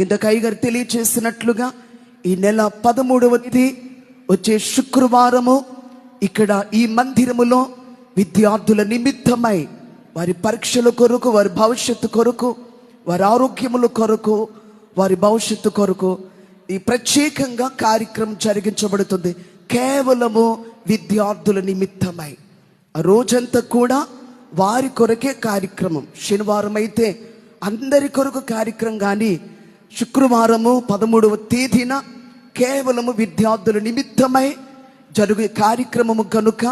గిందకై గారు తెలియచేసినట్లుగా ఈ నెల 13వ తేదీ వచ్చే శుక్రవారము ఇక్కడ ఈ మందిరములో విద్యార్థుల నిమిత్తమై వారి పరీక్షల కొరకు, వారి భవిష్యత్తు కొరకు, వారి ఆరోగ్యముల కొరకు, వారి భవిష్యత్తు కొరకు ఈ ప్రత్యేకంగా కార్యక్రమం జరిగించబడుతుంది. కేవలము విద్యార్థుల నిమిత్తమై ఆ రోజంతా కూడా వారి కొరకే కార్యక్రమం. శనివారం అయితే అందరి కొరకు కార్యక్రమం, కానీ శుక్రవారము 13వ తేదీన కేవలము విద్యార్థుల నిమిత్తమై జరుగు కార్యక్రమము కనుక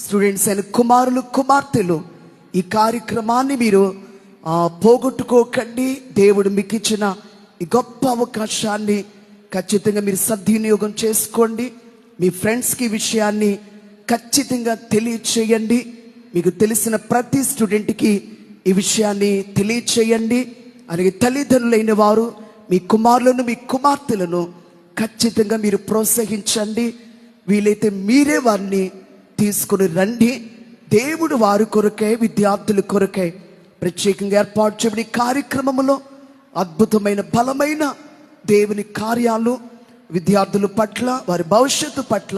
స్టూడెంట్స్ అయిన కుమారులు, కుమార్తెలు ఈ కార్యక్రమాన్ని మీరు పోగొట్టుకోకండి. దేవుడు మీకు ఇచ్చిన ఈ గొప్ప అవకాశాన్ని ఖచ్చితంగా మీరు సద్వినియోగం చేసుకోండి. మీ ఫ్రెండ్స్కి ఈ విషయాన్ని ఖచ్చితంగా తెలియచేయండి. మీకు తెలిసిన ప్రతి స్టూడెంట్కి ఈ విషయాన్ని తెలియచేయండి. అలాగే తల్లిదండ్రులైన వారు మీ కుమారులను, మీ కుమార్తెలను ఖచ్చితంగా మీరు ప్రోత్సహించండి. వీలైతే మీరే వారిని తీసుకుని రండి. దేవుడు వారి కొరకై, విద్యార్థుల కొరకై ప్రత్యేకంగా ఏర్పాటు చేయబడిన కార్యక్రమంలో అద్భుతమైన, బలమైన దేవుని కార్యాలు విద్యార్థుల పట్ల, వారి భవిష్యత్తు పట్ల,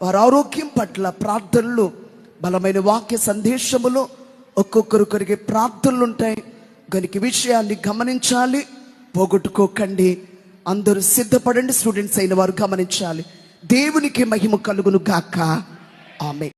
వారి ఆరోగ్యం పట్ల ప్రార్థనలు, బలమైన వాక్య సందేశములు, ఒక్కొక్కరికొరికి ప్రార్థనలు ఉంటాయి కనుక విషయాన్ని గమనించాలి, పోగొట్టుకోకండి. అందరూ సిద్ధపడండి. స్టూడెంట్స్ అయిన వారు గమనించాలి. దేవునికి మహిమ కలుగును గాక. ఆమేన్.